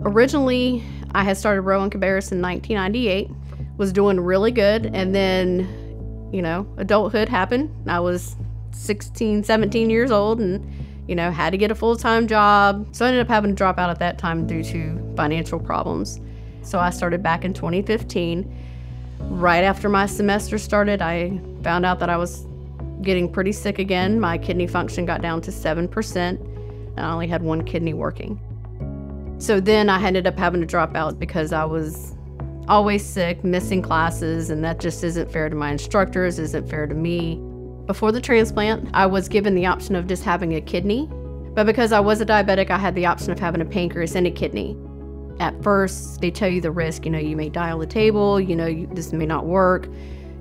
Originally, I had started Rowan-Cabarrus in 1998, was doing really good, and then, adulthood happened. I was 16, 17 years old and, had to get a full-time job. So I ended up having to drop out at that time due to financial problems. So I started back in 2015. Right after my semester started, I found out that I was getting pretty sick again. My kidney function got down to 7%, and I only had one kidney working. So then I ended up having to drop out because I was always sick, missing classes, and that just isn't fair to my instructors, isn't fair to me. Before the transplant, I was given the option of just having a kidney, but because I was a diabetic, I had the option of having a pancreas and a kidney. At first, they tell you the risk, you may die on the table, this may not work,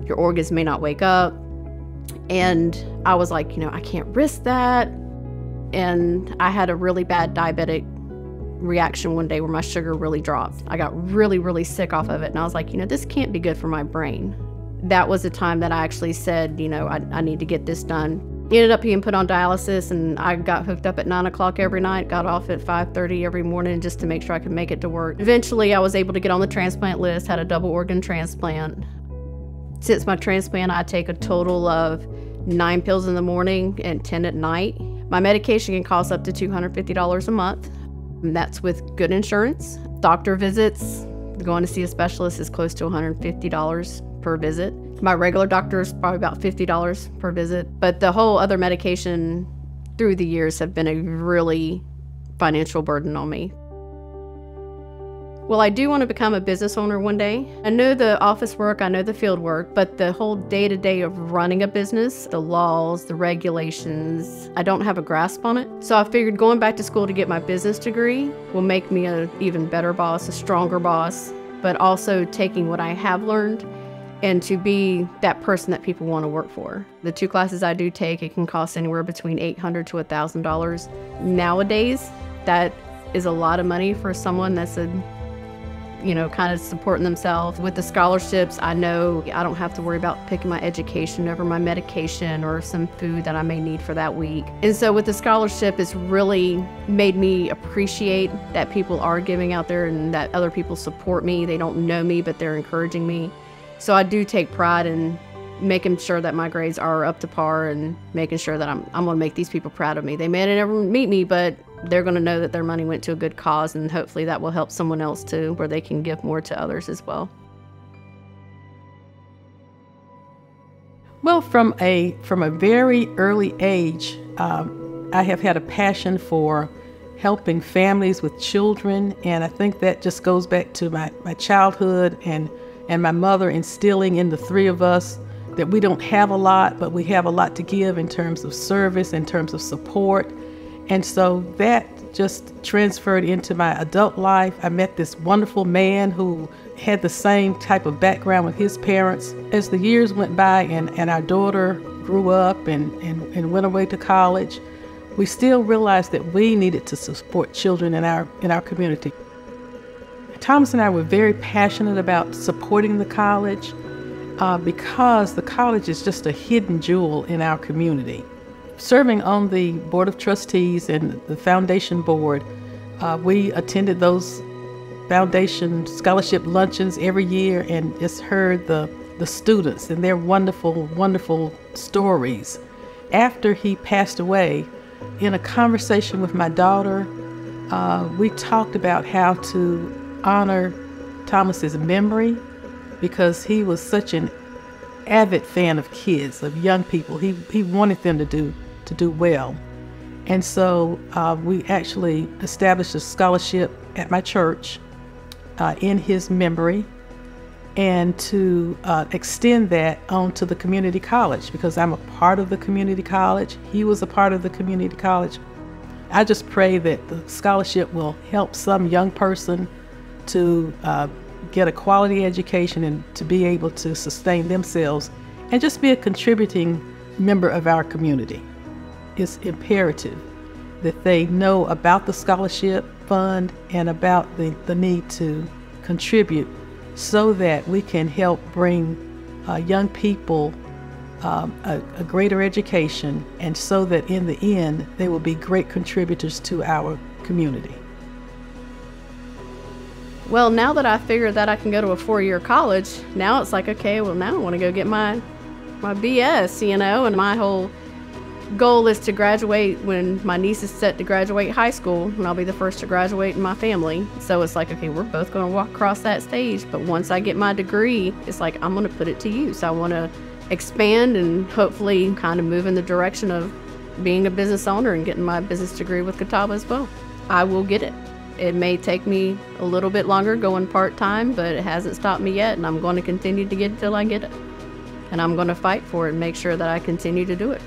your organs may not wake up. And I was like, I can't risk that. And I had a really bad diabetic reaction one day where my sugar really dropped. I got really, really sick off of it. And I was like, this can't be good for my brain. That was the time that I actually said, I need to get this done. Ended up being put on dialysis, and I got hooked up at 9 o'clock every night, got off at 5:30 every morning just to make sure I could make it to work. Eventually, I was able to get on the transplant list, had a double organ transplant. Since my transplant, I take a total of 9 pills in the morning and 10 at night. My medication can cost up to $250 a month. And that's with good insurance. Doctor visits, going to see a specialist is close to $150 per visit. My regular doctor is probably about $50 per visit. But the whole other medication through the years have been a really financial burden on me. Well, I do want to become a business owner one day. I know the office work, I know the field work, but the whole day-to-day of running a business, the laws, the regulations, I don't have a grasp on it. So I figured going back to school to get my business degree will make me an even better boss, a stronger boss, but also taking what I have learned and to be that person that people want to work for. The 2 classes I do take, it can cost anywhere between $800 to $1,000. Nowadays, that is a lot of money for someone that's kind of supporting themselves. With the scholarships, I know I don't have to worry about picking my education over my medication or some food that I may need for that week. And so with the scholarship, it's really made me appreciate that people are giving out there and that other people support me. They don't know me, but they're encouraging me. So I do take pride in making sure that my grades are up to par and making sure that I'm going to make these people proud of me. They may never meet me, but they're going to know that their money went to a good cause, and hopefully that will help someone else too, where they can give more to others as well. Well, from a very early age, I have had a passion for helping families with children, and I think that just goes back to my childhood and my mother instilling in the 3 of us that we don't have a lot, but we have a lot to give in terms of service, in terms of support. And so that just transferred into my adult life. I met this wonderful man who had the same type of background with his parents. As the years went by and our daughter grew up and went away to college, we still realized that we needed to support children in our community. Thomas and I were very passionate about supporting the college because the college is just a hidden jewel in our community. Serving on the Board of Trustees and the Foundation Board, we attended those Foundation Scholarship Luncheons every year and just heard the students and their wonderful, wonderful stories. After he passed away, in a conversation with my daughter, we talked about how to honor Thomas's memory because he was such an avid fan of kids, of young people. He wanted them to do well. And so we actually established a scholarship at my church in his memory, and to extend that onto the community college, because I'm a part of the community college. He was a part of the community college. I just pray that the scholarship will help some young person to get a quality education and to be able to sustain themselves and just be a contributing member of our community. It's imperative that they know about the scholarship fund and about the need to contribute so that we can help bring young people a greater education, and so that in the end they will be great contributors to our community. Well, now that I figured that I can go to a 4-year college, now it's like, okay, well, now I want to go get my BS, and my whole goal is to graduate when my niece is set to graduate high school, and I'll be the first to graduate in my family. So it's like, okay, we're both going to walk across that stage, but once I get my degree, it's like, I'm going to put it to use. I want to expand and hopefully kind of move in the direction of being a business owner and getting my business degree with Catawba as well. I will get it. It may take me a little bit longer going part-time, but it hasn't stopped me yet, and I'm going to continue to get it till I get it. And I'm going to fight for it and make sure that I continue to do it.